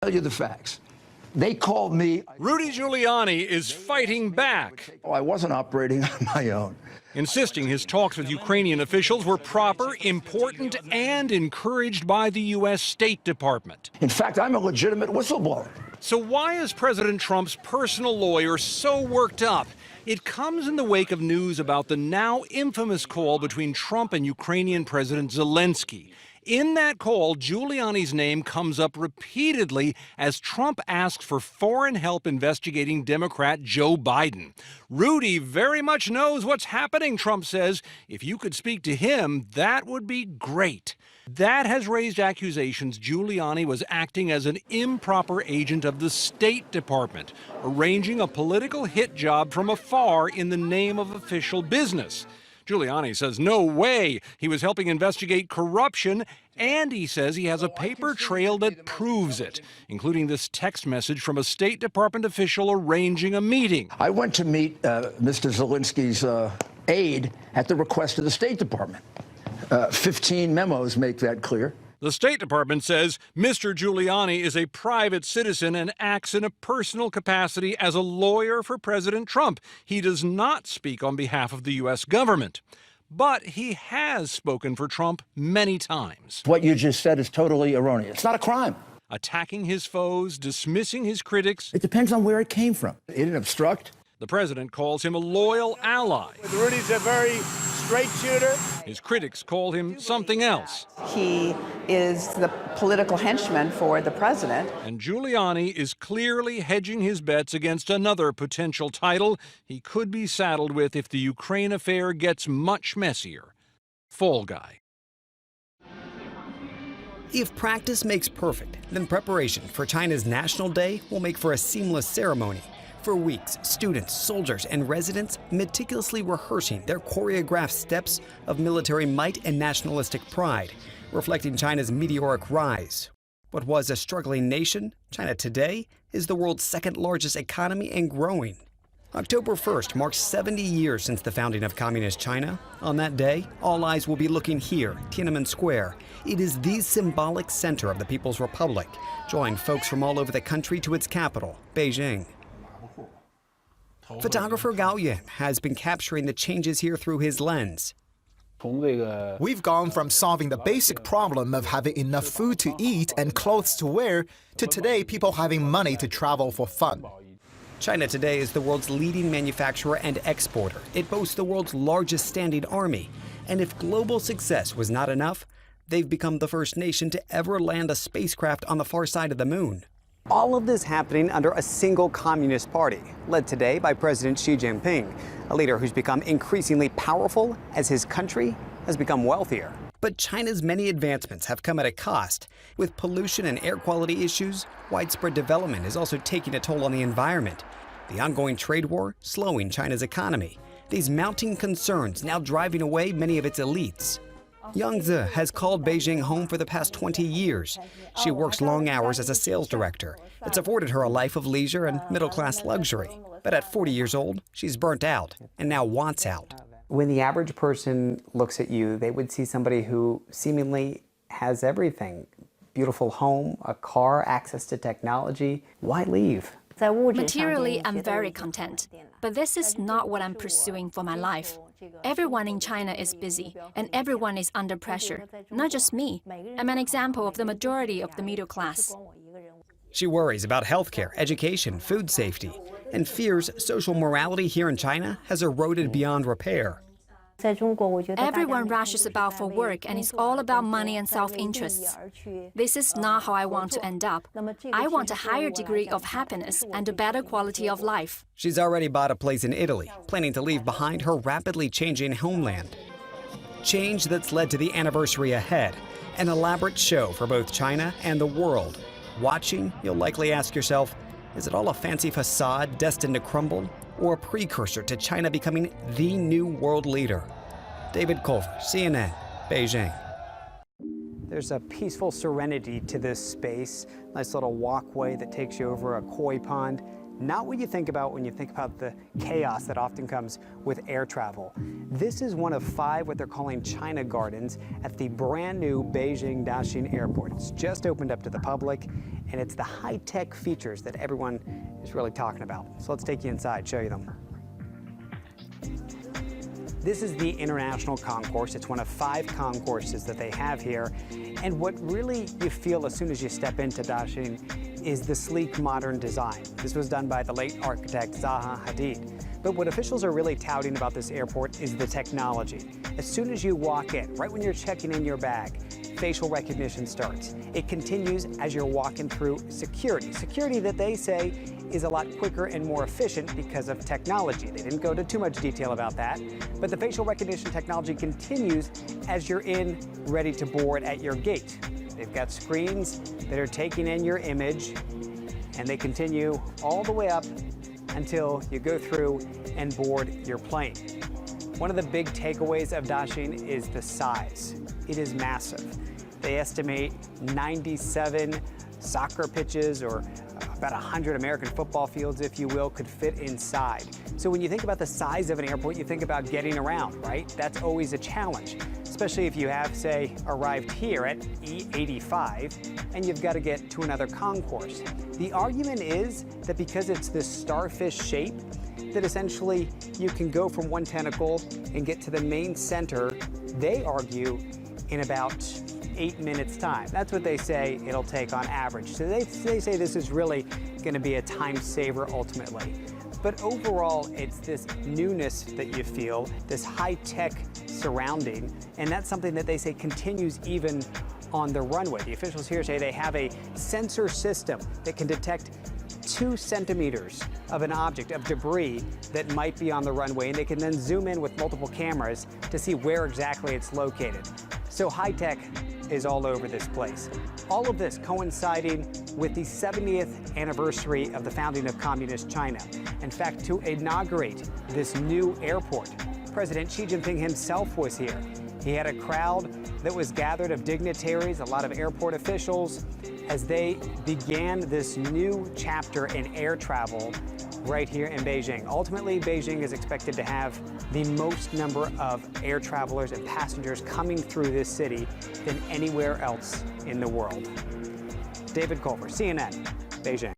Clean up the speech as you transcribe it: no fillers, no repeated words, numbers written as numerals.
Tell you the facts. They called me. Rudy Giuliani is fighting back. I wasn't operating on my own. Insisting his talks with Ukrainian officials were proper, important, and encouraged by the U.S. State Department. In fact, I'm a legitimate whistleblower. So why is President Trump's personal lawyer so worked up? It comes in the wake of news about the now infamous call between Trump and Ukrainian President Zelensky. In that call, Giuliani's name comes up repeatedly as Trump asks for foreign help investigating Democrat Joe Biden. Rudy very much knows what's happening, Trump says. If you could speak to him, that would be great. That has raised accusations Giuliani was acting as an improper agent of the State Department, arranging a political hit job from afar in the name of official business. Giuliani says no way he was helping investigate corruption, and he says he has a paper trail that proves it, including this text message from a State Department official arranging a meeting. I went to meet Mr. Zelensky's aide at the request of the State Department. 15 memos make that clear. The State Department says Mr. Giuliani is a private citizen and acts in a personal capacity as a lawyer for President Trump. He does not speak on behalf of the U.S. government. But he has spoken for Trump many times. What you just said is totally erroneous. It's not a crime. Attacking his foes, dismissing his critics. It depends on where it came from. It didn't obstruct. The president calls him a loyal ally. Rudy's a very straight shooter. His critics call him something else. He is the political henchman for the president. And Giuliani is clearly hedging his bets against another potential title he could be saddled with if the Ukraine affair gets much messier. Fall guy. If practice makes perfect, then preparation for China's National Day will make for a seamless ceremony. For weeks, students, soldiers, and residents meticulously rehearsing their choreographed steps of military might and nationalistic pride, reflecting China's meteoric rise. What was a struggling nation, China today is the world's second largest economy and growing. October 1st marks 70 years since the founding of Communist China. On that day, all eyes will be looking here, Tiananmen Square. It is the symbolic center of the People's Republic, drawing folks from all over the country to its capital, Beijing. Photographer Gao Yan has been capturing the changes here through his lens. We've gone from solving the basic problem of having enough food to eat and clothes to wear to today people having money to travel for fun. China today is the world's leading manufacturer and exporter. It boasts the world's largest standing army. And if global success was not enough, they've become the first nation to ever land a spacecraft on the far side of the moon. All of this happening under a single communist party, led today by President Xi Jinping, a leader who's become increasingly powerful as his country has become wealthier. But China's many advancements have come at a cost. With pollution and air quality issues, widespread development is also taking a toll on the environment. The ongoing trade war slowing China's economy. These mounting concerns now driving away many of its elites. Yang Zi has called Beijing home for the past 20 years. She works long hours as a sales director. It's afforded her a life of leisure and middle-class luxury. But at 40 years old, she's burnt out and now wants out. When the average person looks at you, they would see somebody who seemingly has everything. Beautiful home, a car, access to technology. Why leave? Materially, I'm very content, but this is not what I'm pursuing for my life. Everyone in China is busy, and everyone is under pressure, not just me. I'm an example of the majority of the middle class. She worries about healthcare, education, food safety, and fears social morality here in China has eroded beyond repair. Everyone rushes about for work, and it's all about money and self-interests. This is not how I want to end up. I want a higher degree of happiness and a better quality of life. She's already bought a place in Italy, planning to leave behind her rapidly changing homeland. Change that's led to the anniversary ahead, an elaborate show for both China and the world. Watching, you'll likely ask yourself, is it all a fancy facade destined to crumble, or a precursor to China becoming the new world leader? David Culver, CNN, Beijing. There's a peaceful serenity to this space. Nice little walkway that takes you over a koi pond. Not what you think about when you think about the chaos that often comes with air travel. This is one of 5 what they're calling China Gardens at the brand new Beijing Daxing Airport. It's just opened up to the public, and it's the high-tech features that everyone is really talking about. So let's take you inside, show you them. This is the International Concourse. It's one of 5 concourses that they have here. And what really you feel as soon as you step into Daxing is the sleek, modern design. This was done by the late architect Zaha Hadid. But what officials are really touting about this airport is the technology. As soon as you walk in, right when you're checking in your bag, facial recognition starts. It continues as you're walking through security. Security that they say is a lot quicker and more efficient because of technology. They didn't go into too much detail about that, but the facial recognition technology continues as you're in, ready to board at your gate. They've got screens that are taking in your image, and they continue all the way up until you go through and board your plane. One of the big takeaways of Daxing is the size. It is massive. They estimate 97 soccer pitches, or about 100 American football fields, if you will, could fit inside. So when you think about the size of an airport, you think about getting around, right? That's always a challenge, especially if you have, say, arrived here at E85 and you've got to get to another concourse. The argument is that because it's this starfish shape, that essentially you can go from one tentacle and get to the main center, they argue, in about 8 minutes time. That's what they say it'll take on average. So they say this is really going to be a time saver ultimately. But overall, it's this newness that you feel, this high-tech surrounding, and that's something that they say continues even on the runway. The officials here say they have a sensor system that can detect 2 centimeters of an object, of debris that might be on the runway, and they can then zoom in with multiple cameras to see where exactly it's located. So high-tech is all over this place. All of this coinciding with the 70th anniversary of the founding of Communist China. In fact, to inaugurate this new airport, President Xi Jinping himself was here. He had a crowd that was gathered of dignitaries, a lot of airport officials, as they began this new chapter in air travel right here in Beijing. Ultimately, Beijing is expected to have the most number of air travelers and passengers coming through this city than anywhere else in the world. David Culver, CNN, Beijing.